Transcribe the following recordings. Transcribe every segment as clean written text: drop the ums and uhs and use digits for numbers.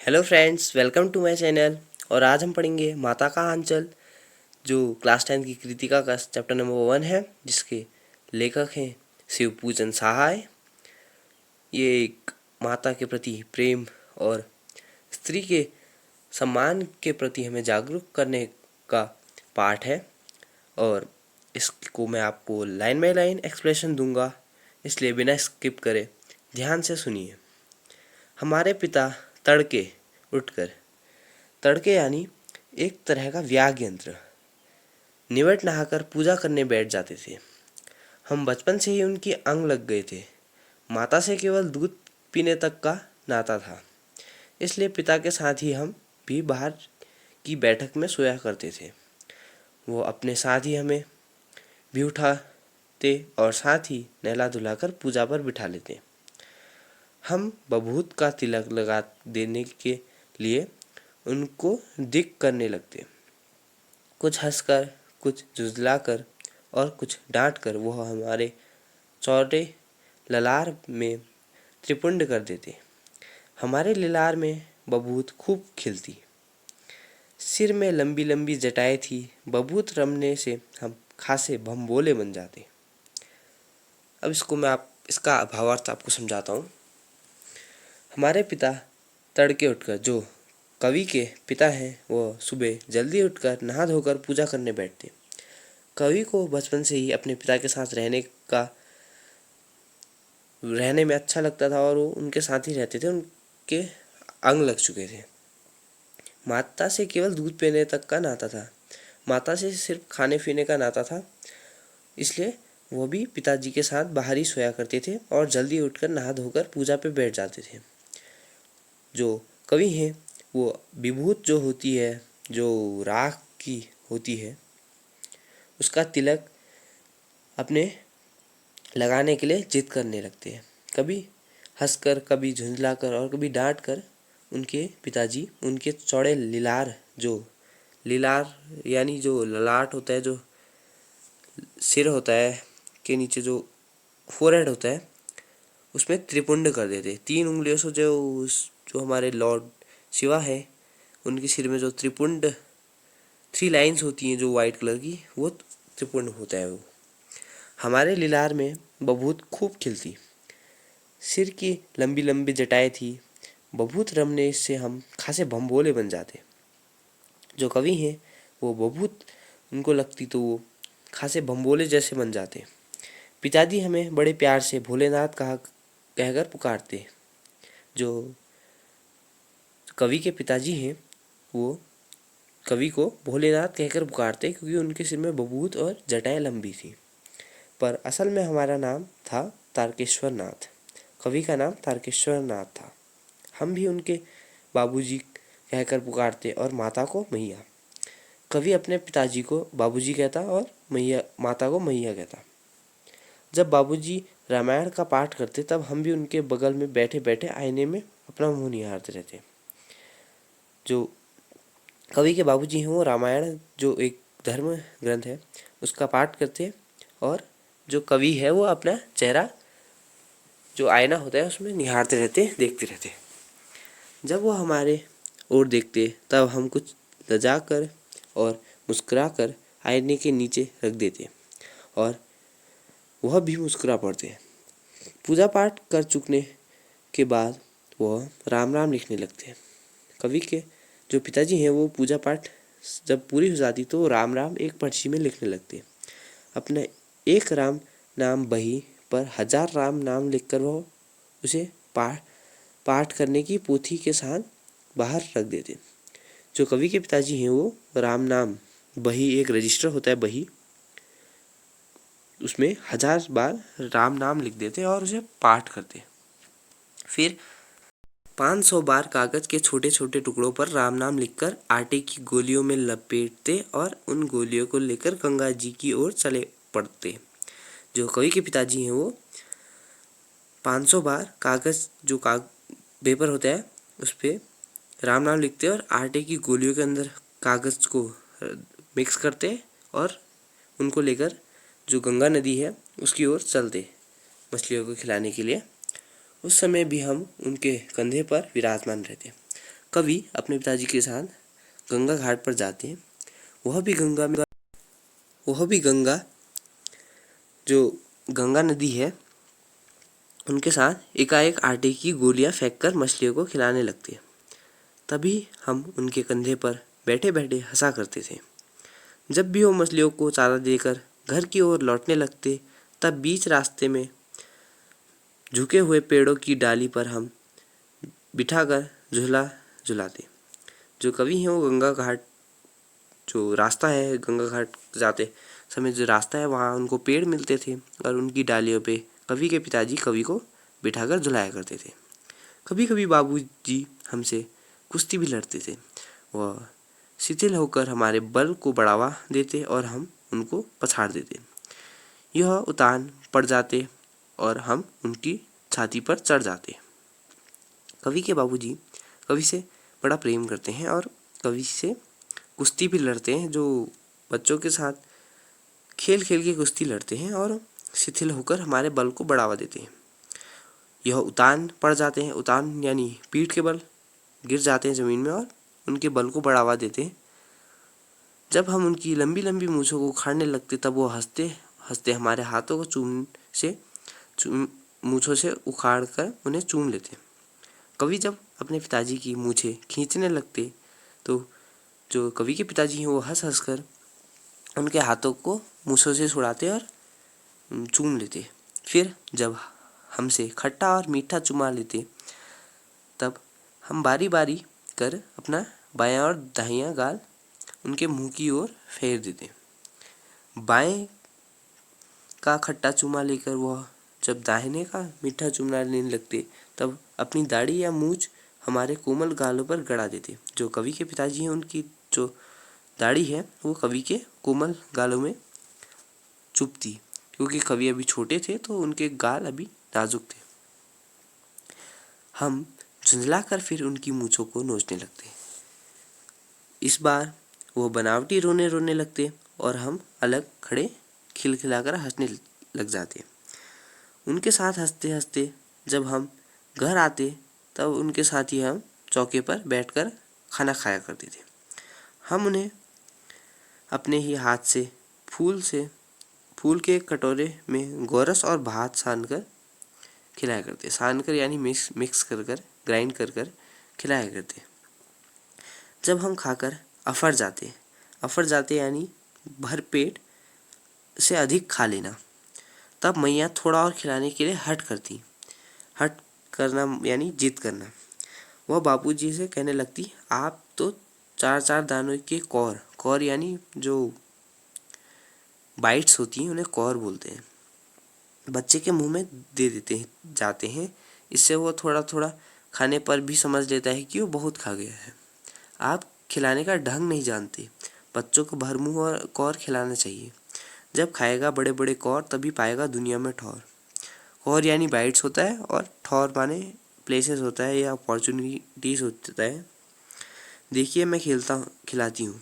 Hello friends, welcome to my channel. और आज हम पढ़ेंगे माता का आंचल, जो क्लास 10 की कृतिका का चैप्टर नंबर 1 है, जिसके लेखक हैं शिव पूजन सहाय। ये एक माता के प्रति प्रेम और स्त्री के सम्मान के प्रति हमें जागरूक करने का पाठ है। और इसको मैं आपको लाइन बाय लाइन एक्सप्लेनेशन दूंगा, इसलिए बिना स्किप करे ध्यान से सुनिए। हमारे पिता तड़के उठकर, तड़के यानी एक तरह का व्याग यंत्र, निवट नहाकर पूजा करने बैठ जाते थे। हम बचपन से ही उनकी अंग लग गए थे। माता से केवल दूध पीने तक का नाता था, इसलिए पिता के साथ ही हम भी बाहर की बैठक में सोया करते थे। वो अपने साथ ही हमें भी उठाते और साथ ही नहला धुलाकर पूजा पर बिठा लेते। हम बभूत का तिलक लगा देने के लिए उनको दिक करने लगते। कुछ हंसकर, कुछ झुँझलाकर और कुछ डांटकर वह हमारे चौड़े ललार में त्रिपुंड कर देते। हमारे ललार में बभूत खूब खिलती, सिर में लंबी लंबी जटाएं थी। बभूत रमने से हम खासे भंबोले बन जाते। अब इसका भावार्थ आपको समझाता हूँ। हमारे पिता तड़के उठकर, जो कवि के पिता हैं, वो सुबह जल्दी उठकर नहा धोकर पूजा करने बैठते। कवि को बचपन से ही अपने पिता के साथ रहने में अच्छा लगता था और वो उनके साथ ही रहते थे। उनके अंग लग चुके थे। माता से केवल दूध पीने तक का नाता था, माता से सिर्फ खाने पीने का नाता था। इसलिए वो भी पिताजी के साथ बाहर ही सोया करते थे और जल्दी उठकर नहा धोकर पूजा पे बैठ जाते थे। जो कवि हैं, वो विभूत जो होती है, जो राख की होती है, उसका तिलक अपने लगाने के लिए जिद करने लगते हैं। कभी हंसकर, कभी झुंझलाकर और कभी डांट कर उनके पिताजी उनके चौड़े लिलार यानी जो ललाट होता है, जो सिर होता है के नीचे जो फोरहेड होता है, उसमें त्रिपुंड कर देते। 3 उंगलियों से जो हमारे लॉर्ड शिवा है, उनके सिर में जो त्रिपुंड 3 लाइन्स होती हैं जो वाइट कलर की, वो त्रिपुंड होता है। वो हमारे लिलार में बभूत खूब खिलती, सिर की लंबी लंबी जटाएं थी। बभूत रमने से हम खासे भंबोले बन जाते। जो कवि हैं, वो बभूत उनको लगती तो वो खासे भंबोले जैसे बन जाते। पिताजी हमें बड़े प्यार से भोलेनाथ कहकर पुकारते। जो कवि के पिताजी हैं, वो कवि को भोलेनाथ कहकर पुकारते क्योंकि उनके सिर में बभूत और जटाएं लंबी थी। पर असल में हमारा नाम था तारकेश्वर नाथ। कवि का नाम तारकेश्वर नाथ था। हम भी उनके बाबूजी कहकर पुकारते और माता को मैया। कवि अपने पिताजी को बाबूजी कहता और माता को मैया कहता। जब बाबूजी रामायण का पाठ करते, तब हम भी उनके बगल में बैठे बैठे आईने में अपना मुंह निहारते रहते। जो कवि के बाबूजी हैं, वो रामायण जो एक धर्म ग्रंथ है, उसका पाठ करते और जो कवि है वो अपना चेहरा, जो आईना होता है, उसमें निहारते रहते, देखते रहते। जब वो हमारे ओर देखते, तब हम कुछ लजा कर और मुस्कुरा कर आईने के नीचे रख देते और वह भी मुस्कुरा पड़ते। पूजा पाठ कर चुकने के बाद वह राम राम लिखने लगते। कवि के जो पिताजी हैं, वो पूजा पाठ जब पूरी हो जाती तो राम राम एक पर्ची में लिखने लगते। अपने एक राम नाम बही पर 1000 राम नाम लिखकर वह उसे पाठ करने की पोथी के साथ बाहर रख देते। जो कवि के पिताजी हैं, वो राम नाम बही, एक रजिस्टर होता है बही, उसमें 1000 बार राम नाम लिख देते और उसे पाठ करते। फिर 500 बार कागज के छोटे छोटे टुकड़ों पर राम नाम लिखकर आटे की गोलियों में लपेटते और उन गोलियों को लेकर गंगा जी की ओर चले पड़ते। जो कवि के पिताजी हैं, वो 500 बार कागज जो पेपर होता है, उस पर राम नाम लिखते और आटे की गोलियों के अंदर कागज को मिक्स करते और उनको लेकर जो गंगा नदी है उसकी ओर चलते मछलियों को खिलाने के लिए। उस समय भी हम उनके कंधे पर विराजमान रहते। कवि अपने पिताजी के साथ गंगा घाट पर जाते हैं। वह भी गंगा जो गंगा नदी है उनके साथ एकाएक आटे की गोलियां फेंककर मछलियों को खिलाने लगते हैं। तभी हम उनके कंधे पर बैठे बैठे हंसा करते थे। जब भी वो मछलियों को चारा देकर घर की ओर लौटने लगते, तब बीच रास्ते में झुके हुए पेड़ों की डाली पर हम बिठाकर झूला झुलाते। जो कवि हैं वो गंगा घाट जो रास्ता है, गंगा घाट जाते समय जो रास्ता है वहाँ उनको पेड़ मिलते थे और उनकी डालियों पे कवि के पिताजी कवि को बिठाकर झुलाया करते थे। कभी कभी बाबूजी हमसे कुश्ती भी लड़ते थे। वह शिथिल होकर हमारे बल को बढ़ावा देते और हम उनको पछाड़ देते। यह उतान पड़ जाते और हम उनकी छाती पर चढ़ जाते। कवि के बाबूजी कवि से बड़ा प्रेम करते हैं और कवि से कुश्ती भी लड़ते हैं। जो बच्चों के साथ खेल खेल के कुश्ती लड़ते हैं और शिथिल होकर हमारे बल को बढ़ावा देते हैं। यह उतान पड़ जाते हैं। उतान यानी पीठ के बल गिर जाते हैं ज़मीन में और उनके बल को बढ़ावा देते हैं। जब हम उनकी लंबी लंबी मूँछों को उखाड़ने लगते, तब वो हंसते हंसते हमारे हाथों को मूँछों से उखाड़ कर उन्हें चूम लेते। कवि जब अपने पिताजी की मूँछें खींचने लगते, तो जो कवि के पिताजी हैं वो हंस हंस कर उनके हाथों को मूँछों से छुड़ाते और चूम लेते। फिर जब हमसे खट्टा और मीठा चुमा लेते, तब हम बारी बारी कर अपना बायां और दाहिना गाल उनके मुंह की ओर फेर देते। बाएं का खट्टा चूमा लेकर वह जब दाहिने का मीठा चूमा लेने लगते, तब अपनी दाढ़ी या मूंछ हमारे कोमल गालों पर गड़ा देते। जो कवि के पिताजी हैं उनकी जो दाढ़ी है वो कवि के कोमल गालों में चुभती, क्योंकि कवि अभी छोटे थे तो उनके गाल अभी नाजुक थे। हम झुंझलाकर फिर उनकी मूँछों को नोचने लगते। इस बार वो बनावटी रोने रोने लगते और हम अलग खड़े खिलखिलाकर हंसने लग जाते। उनके साथ हंसते हंसते जब हम घर आते, तब उनके साथ ही हम चौके पर बैठकर खाना खाया करते थे। हम उन्हें अपने ही हाथ से फूल के कटोरे में गोरस और भात सानकर खिलाया करते। सानकर यानी मिक्स कर ग्राइंड कर खिलाया करते। जब हम खाकर अफर जाते यानी भर पेट से अधिक खा लेना, तब मैया थोड़ा और खिलाने के लिए हट करना यानी जिद करना। वह बापूजी से कहने लगती, आप तो चार चार दानों के कौर यानी जो बाइट्स होती हैं उन्हें कौर बोलते हैं, बच्चे के मुंह में दे देते जाते हैं। इससे वो थोड़ा थोड़ा खाने पर भी समझ लेता है कि वो बहुत खा गया है। आप खिलाने का ढंग नहीं जानते। बच्चों को भर मुंह और कौर खिलाना चाहिए। जब खाएगा बड़े बड़े कौर, तभी पाएगा दुनिया में ठौर। कौर यानी बाइट्स होता है और ठौर माने प्लेसेस होता है या अपॉर्चुनिटीज़ होता है। देखिए मैं खिलाती हूँ,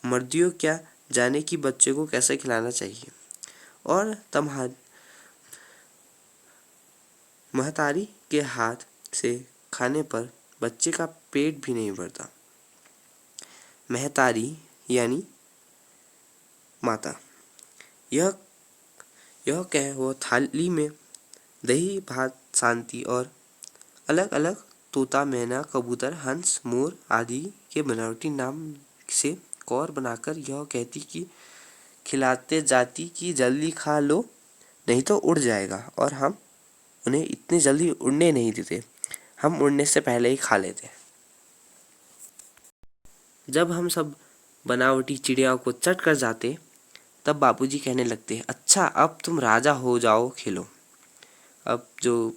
मर्दियों क्या जाने कि बच्चे को कैसे खिलाना चाहिए। और तब महतारी के हाथ से खाने पर बच्चे का पेट भी नहीं भरता। महतारी यानी माता। यह कह वो थाली में दही भात शांति और अलग अलग तोता मैना कबूतर हंस मोर आदि के बनावटी नाम से कौर बनाकर यह कहती कि खिलाते जाती कि जल्दी खा लो नहीं तो उड़ जाएगा। और हम उन्हें इतनी जल्दी उड़ने नहीं देते, हम उड़ने से पहले ही खा लेते। जब हम सब बनावटी चिड़िया को चट कर जाते, तब बापूजी कहने लगते, अच्छा अब तुम राजा हो जाओ खेलो। अब जो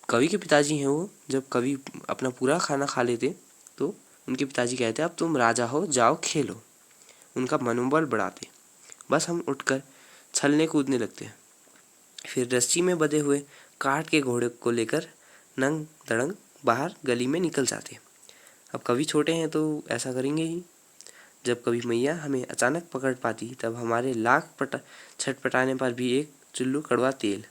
कवि के पिताजी हैं वो जब कवि अपना पूरा खाना खा लेते, तो उनके पिताजी कहते, अब तुम राजा हो जाओ खेलो। उनका मनोबल बढ़ाते। बस हम उठकर छलने कूदने लगते। फिर रस्सी में बंधे हुए काठ के घोड़े को लेकर नंग दड़ंग बाहर गली में निकल जाते। अब कवि छोटे हैं तो ऐसा करेंगे ही। जब कभी मैया हमें अचानक पकड़ पाती, तब हमारे छटपटाने पर भी एक चुल्लू कड़वा तेल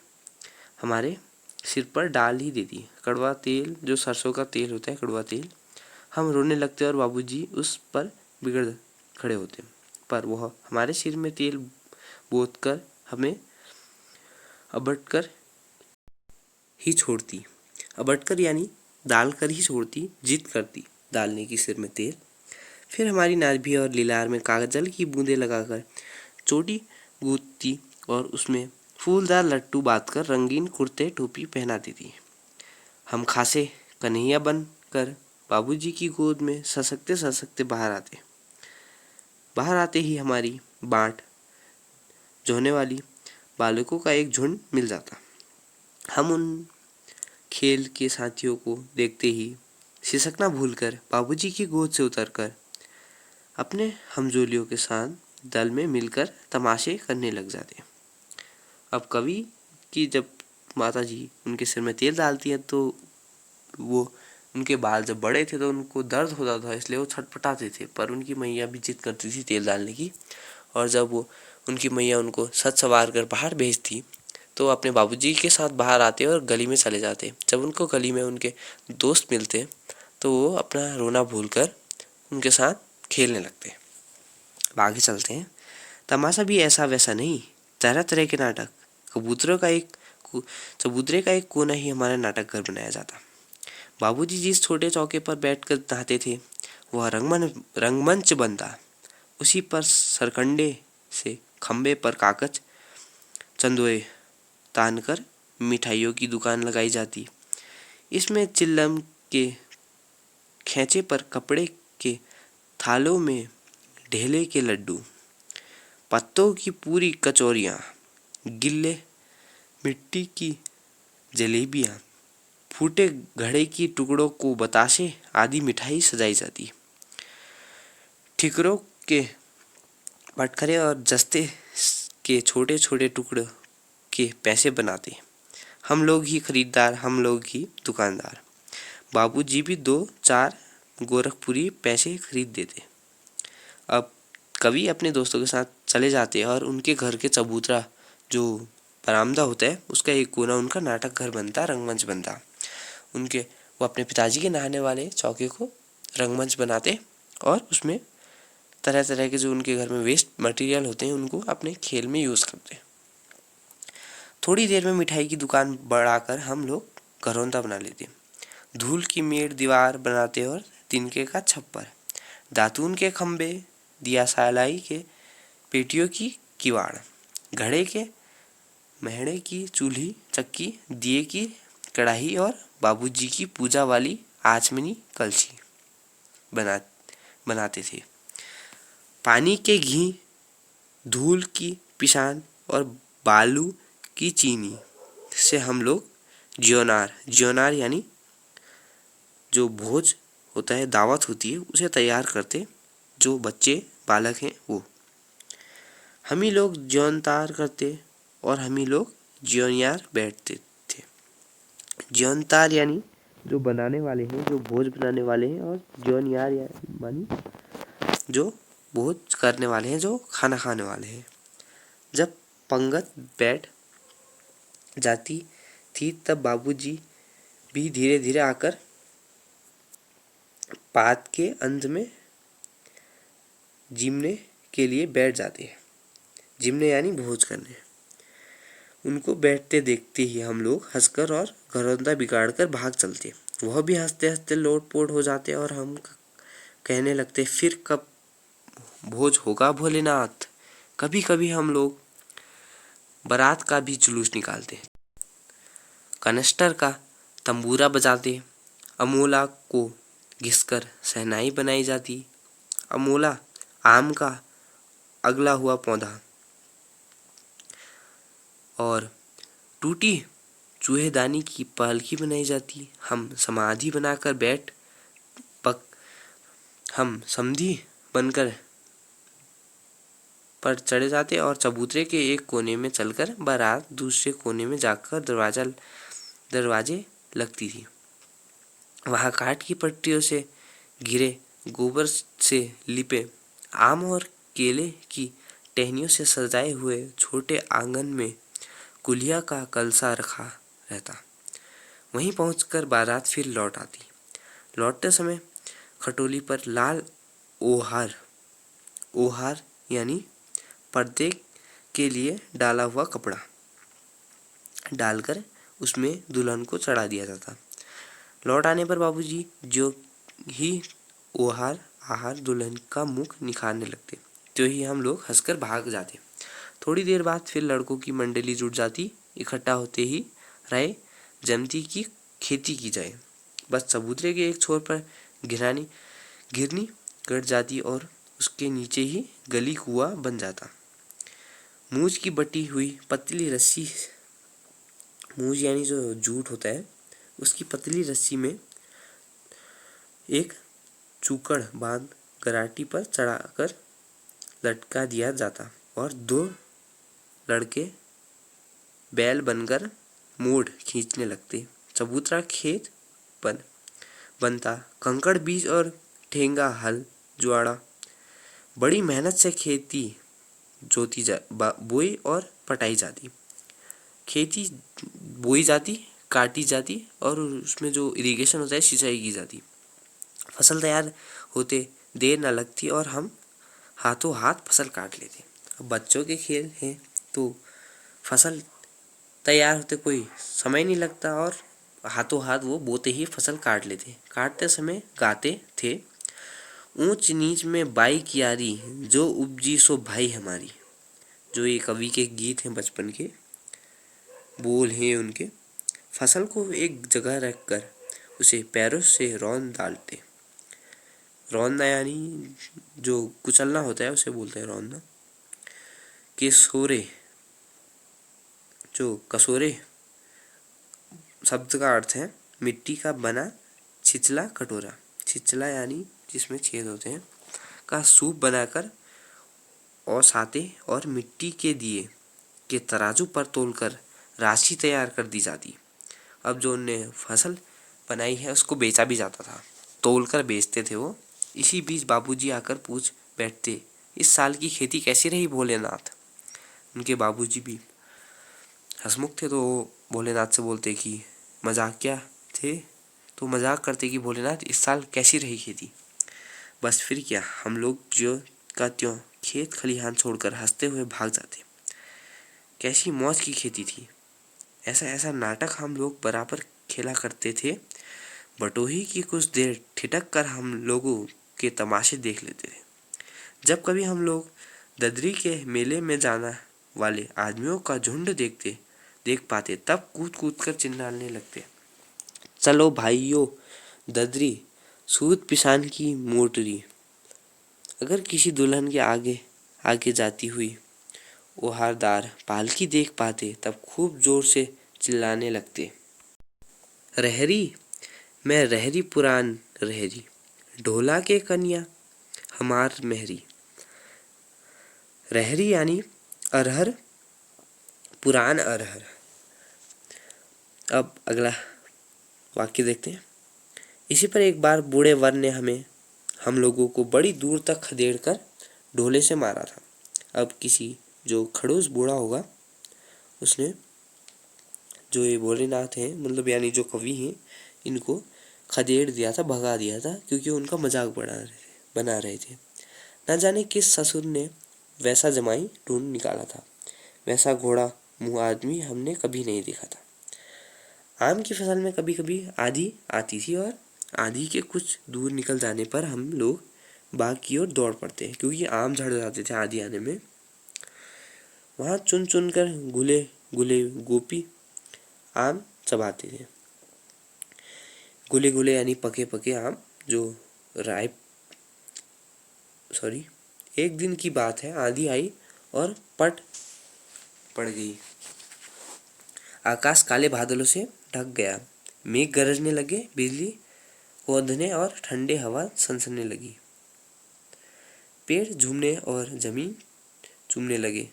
हमारे सिर पर डाल ही देती। कड़वा तेल जो सरसों का तेल होता है, कड़वा तेल हम रोने लगते और बाबूजी उस पर बिगड़ खड़े होते, पर वह हमारे सिर में तेल बोत कर हमें अबटकर ही छोड़ती। अबटकर यानी डाल कर ही छोड़ती, जिद करती डालने की सिर में तेल। फिर हमारी नाभि और लीलार में कागजल की बूंदें लगाकर चोटी गूंथती और उसमें फूलदार लट्टू बांधकर रंगीन कुर्ते टोपी पहनाती थी। हम खासे कन्हैया बन कर बाबूजी की गोद में ससकते ससकते बाहर आते ही हमारी बाट जोहने वाली बालकों का एक झुंड मिल जाता। हम उन खेल के साथियों को देखते ही सिसकना भूलकर बाबूजी की गोद से उतरकर अपने हमजोलियों के साथ दल में मिलकर तमाशे करने लग जाते। अब कवि की जब माता जी उनके सिर में तेल डालती है तो वो उनके बाल जब बड़े थे तो उनको दर्द होता था, इसलिए वो छटपटाते थे, पर उनकी मैया भी जिद करती थी तेल डालने की। और जब वो उनकी मैया उनको सज सवार कर बाहर भेजती तो अपने बाबूजी के साथ बाहर आते और गली में चले जाते। जब उनको गली में उनके दोस्त मिलते तो वो अपना रोना भूलकर उनके साथ खेलने लगते। आगे चलते हैं। तमाशा भी ऐसा वैसा नहीं, तरह तरह के नाटक। चबूतरे का एक कोना ही हमारा नाटक घर बनाया जाता। बाबूजी जिस छोटे चौके पर बैठकर नहाते थे वह रंगमंच बनता। उसी पर सरकंडे से खंबे पर कागज चंदोए तानकर मिठाइयों की दुकान लगाई जाती। इसमें चिल्लम के खेचे पर कपड़े के थालों में ढेले के लड्डू, पत्तों की पूरी कचौरियाँ, गिल्ले मिट्टी की जलेबियाँ, फूटे घड़े की टुकड़ों को बताशे आदि मिठाई सजाई जाती। ठिकरों के बटखरे और जस्ते के छोटे छोटे टुकड़ों के पैसे बनाते। हम लोग ही खरीदार, हम लोग ही दुकानदार। बाबूजी भी 2-4 गोरखपुरी पैसे खरीद देते। अब कवि अपने दोस्तों के साथ चले जाते और उनके घर के चबूतरा जो बरामदा होता है उसका एक कोना उनका नाटक घर बनता, रंगमंच बनता। वो अपने पिताजी के नहाने वाले चौके को रंगमंच बनाते और उसमें तरह तरह के जो उनके घर में वेस्ट मटेरियल होते हैं उनको अपने खेल में यूज़ करते। थोड़ी देर में मिठाई की दुकान बढ़ाकर हम लोग घरौंदा बना लेते। धूल की मेड़ दीवार बनाते और तिनके का छप्पर, दातून के खंबे, दिया सालाई के पेटियों की किवाड़, घड़े के महड़े की चूल्ही चक्की, दिए की कढ़ाई और बाबूजी की पूजा वाली आचमनी कलछी बनाते थे। पानी के घी, धूल की पिसान और बालू की चीनी से हम लोग ज्योनार यानी जो भोज होता है, दावत होती है, उसे तैयार करते। जो बच्चे बालक हैं वो हम ही लोग ज्योनतार करते और हम ही लोग ज्योनियार बैठते थे। ज्योनतार यानी जो बनाने वाले हैं, जो भोज बनाने वाले हैं, और ज्योनियार यानी जो भोज करने वाले हैं, जो खाना खाने वाले हैं। जब पंगत बैठ जाती थी तब बाबूजी भी धीरे धीरे आकर पात के अंत में जिमने के लिए बैठ जाते हैं। जिमने यानी भोज करने। उनको बैठते देखते ही हम लोग हंसकर और घरौंदा बिगाड़ कर भाग चलते। वह भी हंसते हंसते लोटपोट हो जाते और हम कहने लगते, फिर कब भोज होगा भोलेनाथ। कभी कभी हम लोग बारात का भी जुलूस निकालते, कनस्टर का तंबूरा बजाते, अमोला को घिसकर शहनाई बनाई जाती। अमोला आम का अगला हुआ पौधा और टूटी चूहेदानी की पालकी बनाई जाती। हम समाधि बनाकर हम समधी बनकर पर चढ़े जाते और चबूतरे के एक कोने में चलकर बारात दूसरे कोने में जाकर दरवाजे लगती थी। वहाँ काठ की पट्टियों से घिरे, गोबर से लिपे, आम और केले की टहनियों से सजाए हुए छोटे आंगन में कुलिया का कलसा रखा रहता। वहीं पहुंचकर बारात फिर लौट आती। लौटते समय खटोली पर लाल ओहार ओहार यानी पर्दे के लिए डाला हुआ कपड़ा डालकर उसमें दुल्हन को चढ़ा दिया जाता। लौट आने पर बाबूजी जो ही ओहार आहार दुल्हन का मुख निखारने लगते, तो ही हम लोग हंसकर भाग जाते। थोड़ी देर बाद फिर लड़कों की मंडली जुट जाती। इकट्ठा होते ही राय जमती की खेती की जाए। बस चबूतरे के एक छोर पर घिरनी कट जाती और उसके नीचे ही गली कुआं बन जाता। मूंज की बटी हुई पतली रस्सी, मूंज यानी जो जूट होता है, उसकी पतली रस्सी में एक चूकड़ बांध गराटी पर चढ़ाकर लटका दिया जाता और दो लड़के बैल बनकर मोड़ खींचने लगते। चबूतरा खेत बनता। कंकड़ बीज और ठेंगा हल जुआड़ा बड़ी मेहनत से खेती जोती बोई और पटाई जाती। खेती बोई जाती, काटी जाती और उसमें जो इरिगेशन होता है सिंचाई की जाती। फसल तैयार होते देर न लगती और हम हाथों हाथ फसल काट लेते। अब बच्चों के खेल हैं तो फसल तैयार होते कोई समय नहीं लगता और हाथों हाथ वो बोते ही फसल काट लेते। काटते समय गाते थे, ऊंच नीच में बाई कियारी जो उपजी सो भाई हमारी। जो ये कवि के गीत हैं, बचपन के बोल हैं उनके। फसल को एक जगह रखकर उसे पैरों से रौंद डालते। रौंदना यानी जो कुचलना होता है उसे बोलते हैं रौंदना। कसोरे शब्द का अर्थ है मिट्टी का बना छिछला कटोरा। छिछला यानी जिसमें छेद होते हैं का सूप बनाकर औसाते और मिट्टी के दिए के तराजू पर तोलकर राशि तैयार कर दी जाती। अब जो उनने फसल बनाई है उसको बेचा भी जाता था, तोलकर बेचते थे वो। इसी बीच बाबूजी आकर पूछ बैठते, इस साल की खेती कैसी रही भोलेनाथ। उनके बाबूजी भी हंसमुख थे तो भोलेनाथ से बोलते कि मजाकिया थे तो मजाक करते कि भोलेनाथ इस साल कैसी रही खेती। बस फिर क्या, हम लोग ज्यों का त्यों खेत खलिहान छोड़कर हंसते हुए भाग जाते। कैसी मौज की खेती थी। ऐसा ऐसा नाटक हम लोग बराबर खेला करते थे। बटोही की कुछ देर ठिठक कर हम लोगों के तमाशे देख लेते थे। जब कभी हम लोग ददरी के मेले में जाना वाले आदमियों का झुंड देख पाते तब कूद कूद कर चिल्लाने लगते, चलो भाइयों ददरी सूत पिसान की मोटरी। अगर किसी दुल्हन के आगे आगे जाती हुई ओहारदार पालकी देख पाते तब खूब जोर से चिल्लाने लगते, रहरी मैं रहरी पुरान रहरी, ढोला के कन्या हमार मेहरी। रहरी यानी अरहर, पुरान अरहर। अब अगला वाक्य देखते हैं। इसी पर एक बार बूढ़े वर ने हम लोगों को बड़ी दूर तक खदेड़ कर ढोले से मारा था। अब किसी जो खड़ूस बूढ़ा होगा उसने जो ये भोलेनाथ हैं मतलब यानी जो कवि हैं इनको खदेड़ दिया था, भगा दिया था क्योंकि उनका मजाक बना रहे थे। न जाने किस ससुर ने वैसा जमाई ढूंढ निकाला था। वैसा घोड़ा मुंह आदमी हमने कभी नहीं देखा था। आम की फसल में कभी कभी आंधी आती थी और आंधी के कुछ दूर निकल जाने पर हम लोग बाग की ओर दौड़ पड़ते हैं क्योंकि आम झड़ जाते थे आंधी आने में। वहाँ चुन चुन कर गुले गुले गोपी आम चबाते थे। गुले गुले यानी पके पके आम जो राइप। एक दिन की बात है, आंधी आई और पट पड़ गई। आकाश काले बादलों से ढक गया। मेघ गरजने लगे, बिजली कौंधने और ठंडे हवा सनसनने लगी। पेड़ झूमने और जमीन चूमने लगे।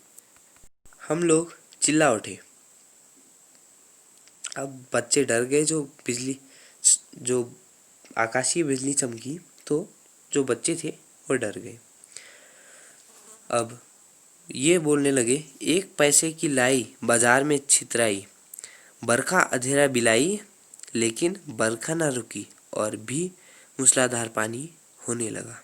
हम लोग चिल्ला उठे। अब बच्चे डर गए। जो आकाशीय बिजली चमकी तो जो बच्चे थे वो डर गए। अब ये बोलने लगे, एक पैसे की लाई बाजार में छितराई, बरखा अंधेरा बिलाई, लेकिन बरखा न रुकी और भी मूसलाधार पानी होने लगा।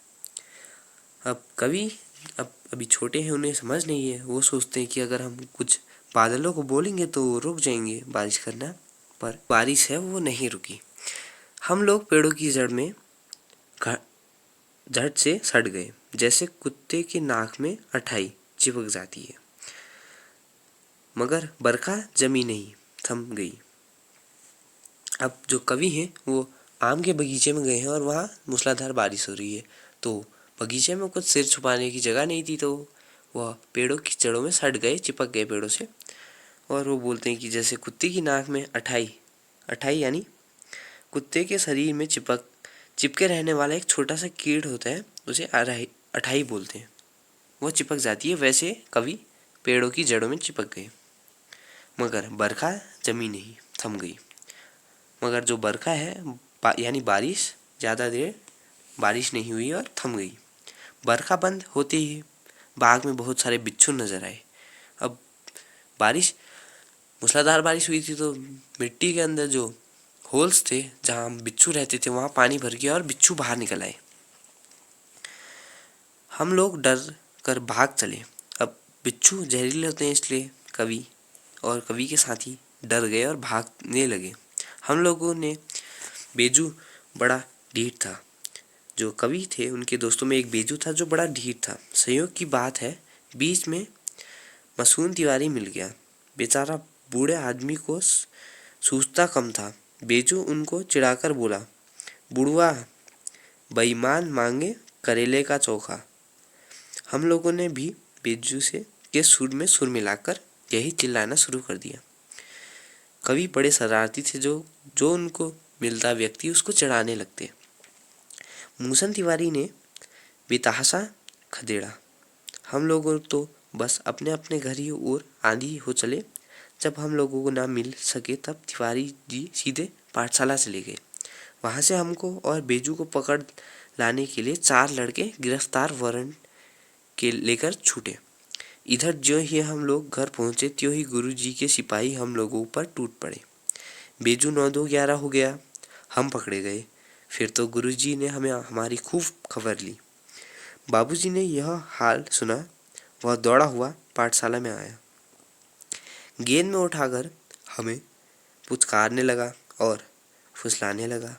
अब कवि अभी छोटे हैं, उन्हें समझ नहीं है। वो सोचते हैं कि अगर हम कुछ बादलों को बोलेंगे तो वो रुक जाएंगे बारिश करना, पर बारिश है वो नहीं रुकी। हम लोग पेड़ों की जड़ में झट से सड़ गए, जैसे कुत्ते की नाक में अठाई चिपक जाती है। मगर बरखा जमी नहीं, थम गई। अब जो कवि हैं वो आम के बगीचे में गए हैं और वहाँ मूसलाधार बारिश हो रही है। तो बगीचे में कुछ सिर छुपाने की जगह नहीं थी, तो वह पेड़ों की जड़ों में सट गए, चिपक गए पेड़ों से। और वो बोलते हैं कि जैसे कुत्ते की नाक में अठाई, अठाई यानी कुत्ते के शरीर में चिपके रहने वाला एक छोटा सा कीड़ होता है, उसे अठाई बोलते हैं। वो चिपक जाती है, वैसे कवि पेड़ों की जड़ों में चिपक गए। मगर बरखा जमी नहीं, थम गई। मगर जो बरखा है यानी बारिश, ज़्यादा देर बारिश नहीं हुई और थम गई। बरखा बंद होते ही बाग में बहुत सारे बिच्छू नजर आए। अब मूसलाधार बारिश हुई थी, तो मिट्टी के अंदर जो होल्स थे जहाँ बिच्छू रहते थे वहाँ पानी भर गया और बिच्छू बाहर निकल आए। हम लोग डर कर भाग चले। अब बिच्छू जहरीले होते हैं, इसलिए कवि और कवि के साथी डर गए और भागने लगे। हम लोगों ने बेजू बड़ा ढीठ था। जो कवि थे उनके दोस्तों में एक बेजू था जो बड़ा ढीठ था। संयोग की बात है, बीच में मासूम तिवारी मिल गया। बेचारा बूढ़े आदमी को सूझता कम था। बेजू उनको चिढ़ाकर बोला, बुढ़वा बेईमान मांगे करेले का चोखा। हम लोगों ने भी बेजू से के सुर में सुर मिलाकर यही चिल्लाना शुरू कर दिया। कवि बड़े शरारती थे, जो उनको मिलता व्यक्ति उसको चिढ़ाने लगते। मूसन तिवारी ने बेतहाशा खदेड़ा। हम लोगों तो बस अपने अपने घर ही ओर आंधी हो चले। जब हम लोगों को ना मिल सके तब तिवारी जी सीधे पाठशाला चले गए। वहाँ से हमको और बेजू को पकड़ लाने के लिए 4 लड़के गिरफ्तार वारंट के लेकर छूटे। इधर जो ही हम लोग घर पहुँचे, त्यों ही गुरुजी के सिपाही हम लोगों पर टूट पड़े। बेजू 9-2-11 हो गया, हम पकड़े गए। फिर तो गुरुजी ने हमें हमारी खूब खबर ली। बाबूजी ने यह हाल सुना, वह दौड़ा हुआ पाठशाला में आया, गेंद में उठाकर हमें पुचकारने लगा और फुसलाने लगा।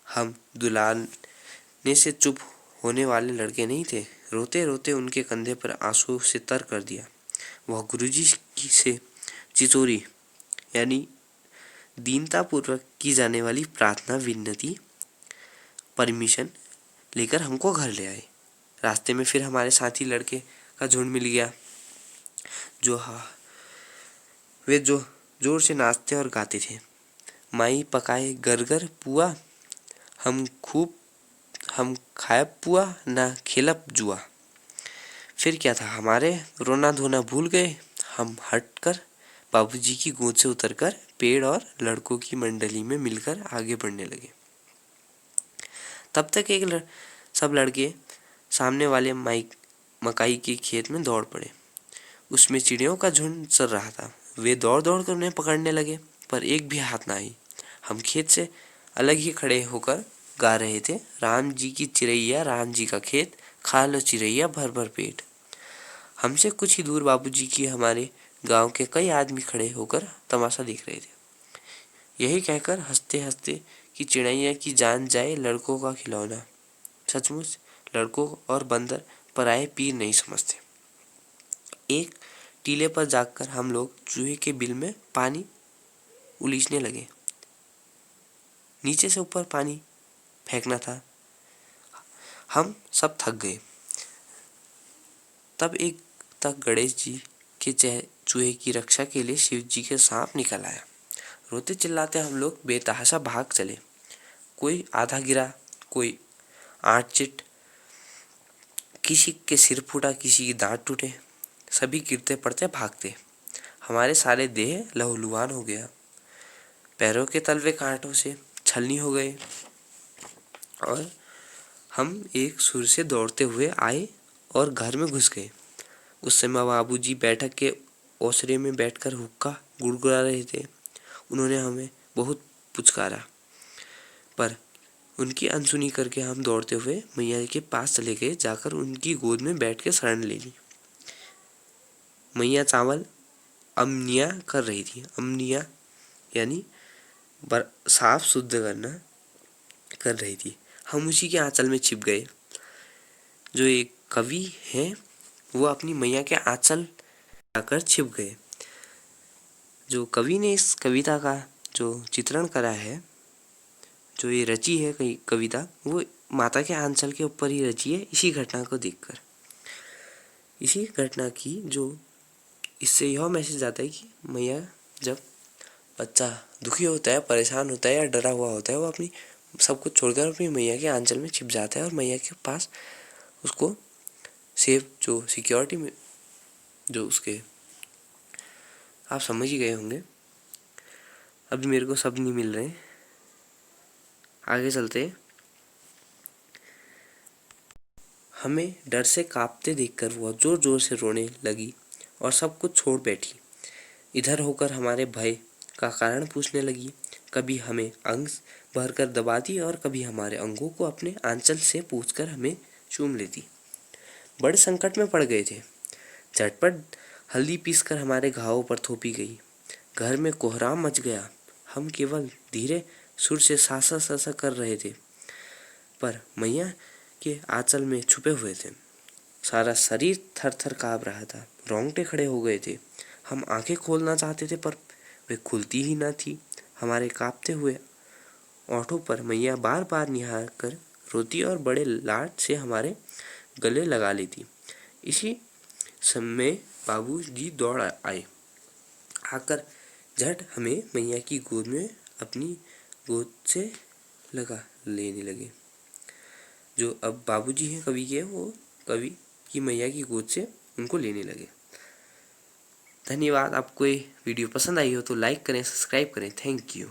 हम दुलाने से चुप होने वाले लड़के नहीं थे। रोते रोते उनके कंधे पर आंसू से तर कर दिया। वह गुरुजी से चिचोरी यानी दीनतापूर्वक की जाने वाली प्रार्थना विनती परमिशन लेकर हमको घर ले आए। रास्ते में फिर हमारे साथी लड़के का झुंड मिल गया, वे जो जोर से नाचते और गाते थे। माई पकाए गरगर पुआ, हम खायब पुआ ना खेलब जुआ। फिर क्या था, हमारे रोना धोना भूल गए। हम हटकर बाबूजी की गोद से उतरकर पेड़ और लड़कों की मंडली में मिलकर आगे बढ़ने लगे। तब तक सब लड़के सामने वाले मकाई के खेत में दौड़ पड़े। उसमें चिड़ियों का झुंड चल रहा था। वे दौड़ दौड़ कर उन्हें पकड़ने लगे, पर एक भी हाथ ना आई। हम खेत से अलग ही खड़े होकर गा रहे थे, राम जी की चिरैया राम जी का खेत, खा लो चिरैया भर भर पेट। हमसे कुछ ही दूर बाबूजी की हमारे गांव के कई आदमी खड़े होकर तमाशा देख रहे थे। यही कहकर हंसते हंसते कि चिड़ैया की जान जाए लड़कों का खिलौना। सचमुच लड़कों और बंदर पराये पीर नहीं समझते। एक टीले पर जाकर हम लोग चूहे के बिल में पानी उलीचने लगे। नीचे से ऊपर पानी फेंकना था। हम सब थक गए। तब एक तक गणेश जी के चूहे की रक्षा के लिए शिव जी के सांप निकल आया। रोते चिल्लाते हम लोग बेतहाशा भाग चले। कोई आधा गिरा, कोई 8 चिट, किसी के सिर फूटा, किसी की दांत टूटे। सभी गिरते पड़ते भागते। हमारे सारे देह लहूलुहान हो गया। पैरों के तलवे कांटों से छलनी हो गए और हम एक सुर से दौड़ते हुए आए और घर में घुस गए। उस समय बाबूजी बैठक के ओसरे में बैठकर हुक्का गुड़गुड़ा रहे थे। उन्होंने हमें बहुत पुचकारा, पर उनकी अनसुनी करके हम दौड़ते हुए मैया के पास चले गए, जाकर उनकी गोद में बैठ के शरण ले ली। मैया चावल अमनिया कर रही थी। अमनिया यानी साफ शुद्ध करना कर रही थी। हम उसी के आंचल में छिप गए। जो एक कवि है वो अपनी मैया के आंचल आकर छिप गए। जो कवि ने इस कविता का जो चित्रण करा है, जो ये रची है कविता, वो माता के आंचल के ऊपर ही रची है, इसी घटना को देखकर। इसी घटना की जो इससे यह मैसेज आता है कि मैया, जब बच्चा दुखी होता है, परेशान होता है या डरा हुआ होता है, वो अपनी सब कुछ छोड़कर अपनी मैया के आंचल में छिप जाता है और मैया के पास उसको सेफ जो सिक्योरिटी में जो उसके, आप समझ ही गए होंगे। अभी मेरे को शब्द नहीं मिल रहे, आगे चलते। हमें डर से कांपते देखकर वो जोर जोर से रोने लगी और सब कुछ छोड़ बैठी। इधर होकर हमारे भय का कारण पूछने लगी। कभी हमें अंग भरकर दबाती और कभी हमारे अंगों को अपने आंचल से पूछकर हमें चूम लेती। बड़े संकट में पड़ गए थे। झटपट हल्दी पीसकर हमारे घावों पर थोपी गई। घर में कोहराम मच गया। हम केवल धीरे सुर से सासा सासा कर रहे थे, पर मैया के आंचल में छुपे हुए थे। सारा शरीर थर थर काँप रहा था। रोंगटे खड़े हो गए थे। हम आंखें खोलना चाहते थे, पर वे खुलती ही न थी। हमारे कांपते हुए ओठों पर मैया बार बार निहार कर रोती और बड़े लाड से हमारे गले लगा लेती। इसी समय बाबूजी दौड़ आए। आकर झट हमें मैया की गोद में अपनी गोद से लगा लेने लगे। जो अब बाबूजी हैं कवि के, वो कवि की मैया की गोद से उनको लेने लगे। धन्यवाद। आपको ये वीडियो पसंद आई हो तो लाइक करें, सब्सक्राइब करें। Thank you.